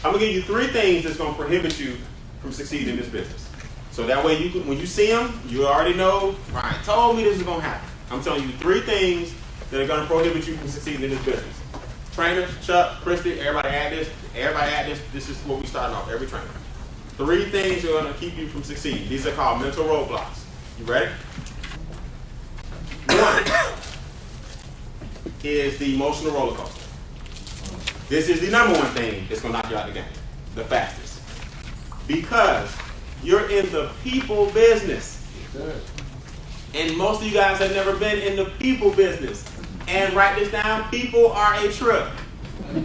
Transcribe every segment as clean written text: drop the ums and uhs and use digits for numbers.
I'm going to give you 3 things that's going to prohibit you from succeeding in this business. So that way, when you see them, you already know, Ryan told me this is going to happen. I'm telling you 3 things that are going to prohibit you from succeeding in this business. Trainers, Chuck, Christy, everybody add this. Everybody add this. This is what we starting off, every trainer. 3 things that are going to keep you from succeeding. These are called mental roadblocks. You ready? 1 is the emotional roller coaster. This is the #1 thing that's going to knock you out of the game, the fastest. Because you're in the people business. And most of you guys have never been in the people business. And write this down, people are a trip. You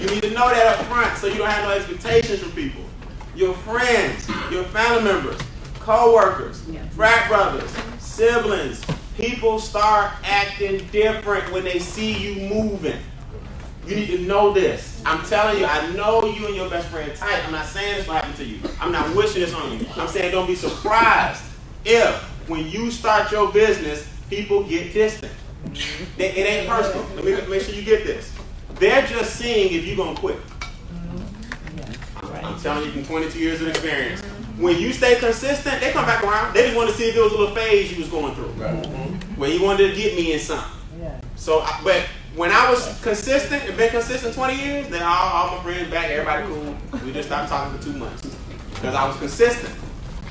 need to know that up front so you don't have no expectations from people. Your friends, your family members, co-workers, frat brothers, siblings, people start acting different when they see you moving. You need to know this. I'm telling you, I know you and your best friend tight. I'm not saying this will happen to you. I'm not wishing this on you. I'm saying don't be surprised if when you start your business, people get distant. It ain't personal. Let me make sure you get this. They're just seeing if you're going to quit. I'm telling you from 22 years of experience. When you stay consistent, they come back around. They just want to see if there was a little phase you was going through. When you wanted to get me in something. So, but when I was consistent and been consistent 20 years, then all my friends back, everybody cool. We just stopped talking for 2 months. Because I was consistent.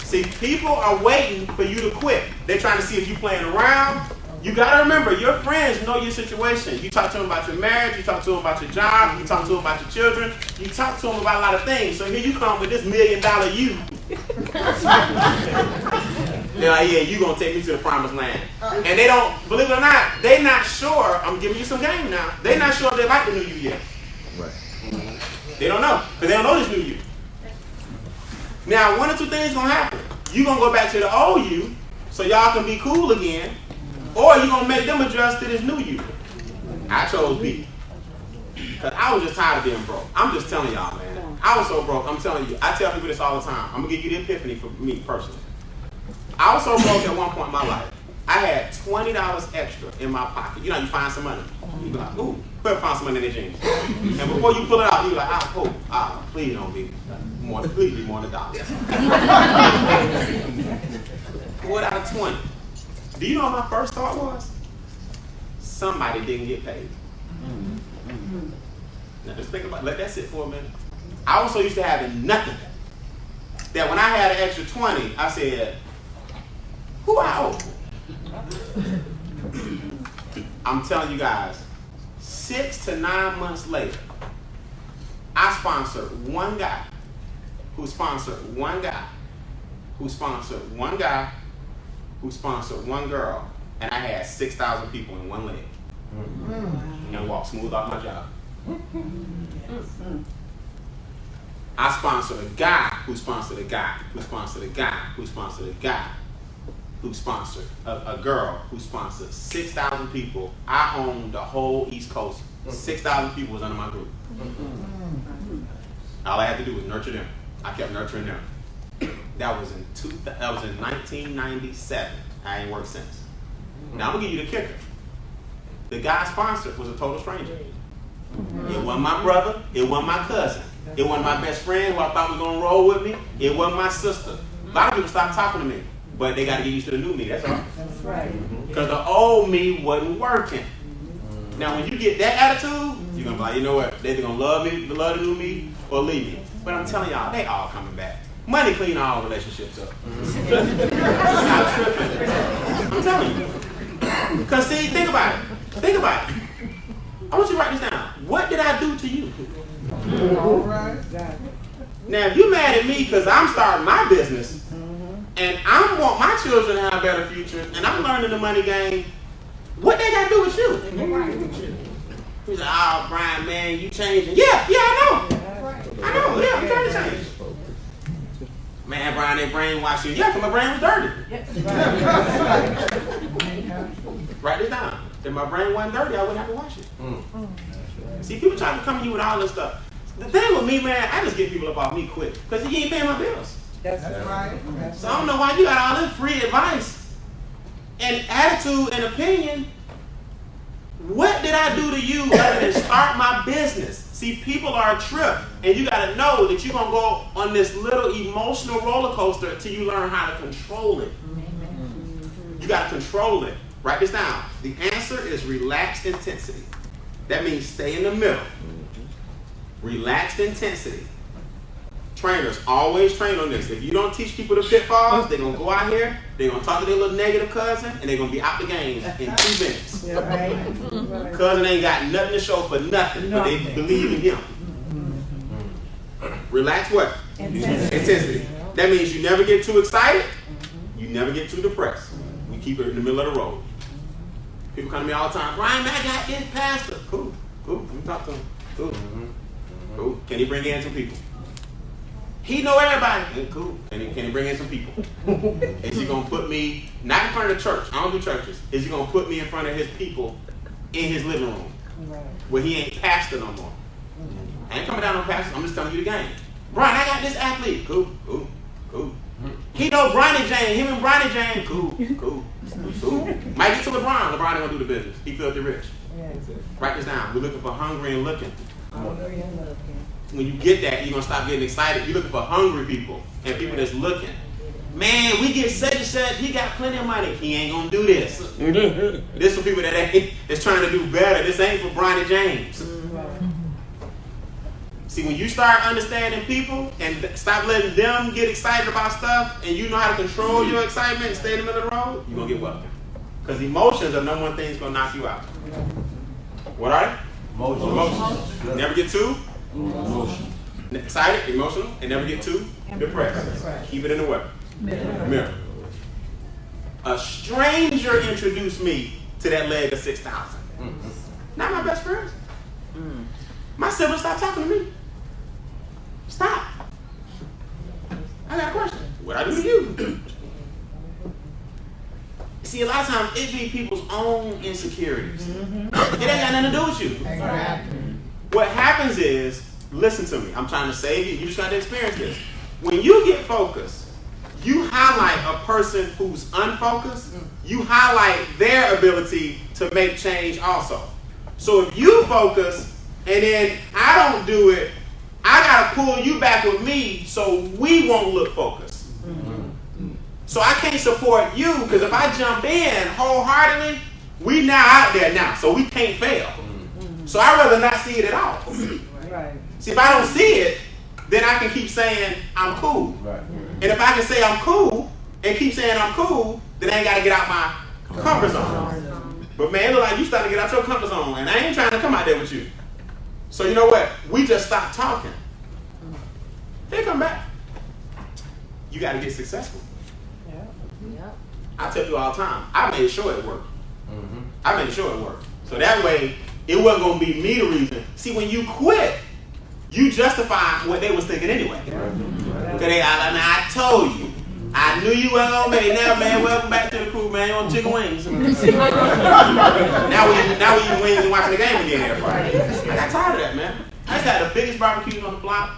See, people are waiting for you to quit. They're trying to see if you're playing around. You got to remember, your friends know your situation. You talk to them about your marriage. You talk to them about your job. You talk to them about your children. You talk to them about a lot of things. So here you come with this $1 million you. They're like, yeah, you're going to take me to the promised land. And they don't, believe it or not, they're not sure. I'm giving you some game now. They're not sure if they like the new you yet. Right. They don't know. Because they don't know this new you. Now, 1 or 2 things going to happen. You're going to go back to the old you so y'all can be cool again. Or you're going to make them adjust to this new you. I chose B. Because I was just tired of being broke. I'm just telling y'all, man. I was so broke. I'm telling you. I tell people this all the time. I'm going to give you the epiphany for me personally. I was so broke at one point in my life. I had $20 extra in my pocket. You know, you find some money. You be like, ooh, whoever found some money in their jeans. And before you pull it out, you be like, please don't be more than $1. Pull it out of 20. Do you know what my first thought was? Somebody didn't get paid. Now just think about it. Let that sit for a minute. I was so used to having nothing that when I had an extra 20, I said, who I owe? I'm telling you guys, 6 to 9 months later, I sponsored one guy who sponsored one guy who sponsored one guy who sponsored one girl, and I had 6,000 people in one leg. And walked smooth off my job. I sponsored a guy who sponsored a guy who sponsored a guy who sponsored a guy who sponsored a girl who sponsored 6,000 people. I owned the whole East Coast. 6,000 people was under my group. All I had to do was nurture them. I kept nurturing them. That was in 1997. I ain't worked since. Now I'm gonna give you the kicker. The guy sponsored was a total stranger. It wasn't my brother. It wasn't my cousin. It wasn't my best friend who I thought was gonna roll with me. It wasn't my sister. A lot of people stopped talking to me, but they got to get used to the new me. That's all. That's right. Because the old me wasn't working. Now, when you get that attitude, you're gonna be like, you know what? They're gonna love me, love the new me, or leave me. But I'm telling y'all, they all coming back. Money clean all relationships up. It's not tripping. I'm telling you. Because see, think about it. Think about it. I want you to write this down. What did I do to you? All right. Now, if you're mad at me because I'm starting my business, and I want my children to have a better future, and I'm learning the money game, what they got to do with you? He's like, oh, Brian, man, you changing. Yeah, I know. I know, yeah, I'm trying to change. Man, Brian, they brainwashed you. Yeah, because my brain was dirty. Write this down. If my brain wasn't dirty, I wouldn't have to wash it. See, people try to come to you with all this stuff. The thing with me, man, I just get people up off me quick because he ain't paying my bills. That's right. So I don't know why you got all this free advice and attitude and opinion. What did I do to you other than start my business? See, people are a trip, and you got to know that you're going to go on this little emotional roller coaster until you learn how to control it. You got to control it. Write this down. The answer is relaxed intensity. That means stay in the middle. Relaxed intensity. Trainers always train on this. If you don't teach people the pitfalls, they're going to go out here, they're going to talk to their little negative cousin, and they're going to be out the game in 2 minutes. Yeah, right. Cousin ain't got nothing to show for nothing, but they believe in him. Relax what? Intensity. That means you never get too excited, you never get too depressed. We keep it in the middle of the road. People come to me all the time, Brian, I got this pastor. Cool. Let me talk to him. Cool. Can he bring in some people? He know everybody. Cool. Can he bring in some people? Is he going to put me, not in front of the church, I don't do churches, is he going to put me in front of his people in his living room where he ain't pastor no more? I ain't coming down on pastor, I'm just telling you the game. Brian, I got this athlete. Cool. He know Bronny James, him and Bronny James. Cool. Might get to LeBron. LeBron ain't going to do the business. He filthy rich. Write this down. We're looking for hungry and looking. When you get that, you're going to stop getting excited. You're looking for hungry people and people that's looking. Man, we get such and such. He got plenty of money. He ain't going to do this. This for people that's trying to do better. This ain't for Bronny James. See, when you start understanding people and stop letting them get excited about stuff and you know how to control your excitement and stay in the middle of the road, you're going to get wealthy. Because emotions are the number one thing that's going to knock you out. What are they? Emotions. Never get too excited, emotional, and never get too depressed. Keep it in the what? Mirror. A stranger introduced me to that leg of 6,000. Not my best friends. My siblings stopped talking to me. Stop. I got a question. What I do to you? See, a lot of times it be people's own insecurities. It ain't got nothing to do with you. What happens is, listen to me, I'm trying to save you, you just got to experience this. When you get focused, you highlight a person who's unfocused, you highlight their ability to make change also. So if you focus and then I don't do it, I got to pull you back with me so we won't look focused. So I can't support you because if I jump in wholeheartedly, we now out there now, so we can't fail. So I'd rather not see it at all. See, if I don't see it, then I can keep saying I'm cool. And if I can say I'm cool and keep saying I'm cool, then I ain't got to get out my comfort zone. But man, it look like you starting to get out your comfort zone, and I ain't trying to come out there with you. So you know what? We just stopped talking. They come back. You got to get successful. I tell you all the time, I made sure it worked. I made sure it worked. So that way, it wasn't going to be me the reason. See, when you quit, you justify what they was thinking anyway. Because I told you. I knew you weren't going to make it. Now, man, welcome back to the crew, man. You want chicken wings? now we eating wings and watching the game again every Friday. I got tired of that, man. I used to have the biggest barbecues on the block.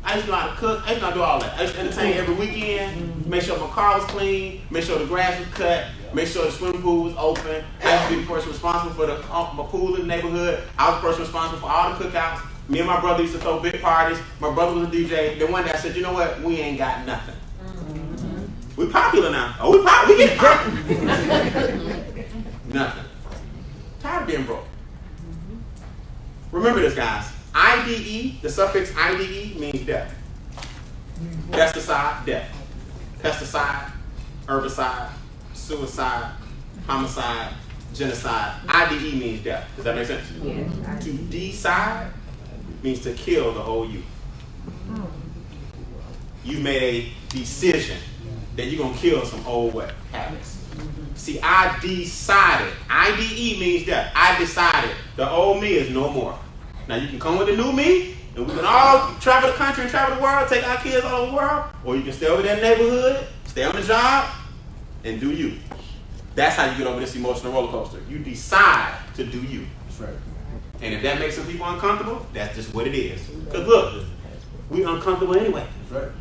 I used to know how to cook. I used to know how to do all that. I used to entertain every weekend, make sure my car was clean, make sure the grass was cut, make sure the swimming pool was open. I used to be the person responsible for my pool in the neighborhood. I was the person responsible for all the cookouts. Me and my brother used to throw big parties. My brother was a DJ. Then one day I said, you know what? We ain't got nothing. We popular now. Oh, we get popular. Nothing. Tired of being broke. Remember this, guys. IDE, the suffix IDE means death. Pesticide, death. Pesticide, herbicide, suicide, homicide, genocide. IDE means death. Does that make sense? Yes. To decide means to kill the whole you. You made a decision that you're going to kill some old what? Habits. See, I decided. IDE means death. I decided the old me is no more. Now you can come with the new me, and we can all travel the country and travel the world, take our kids all over the world, or you can stay over there in the neighborhood, stay on the job, and do you. That's how you get over this emotional roller coaster. You decide to do you. That's right. And if that makes some people uncomfortable, that's just what it is. Because look, we're uncomfortable anyway. That's right.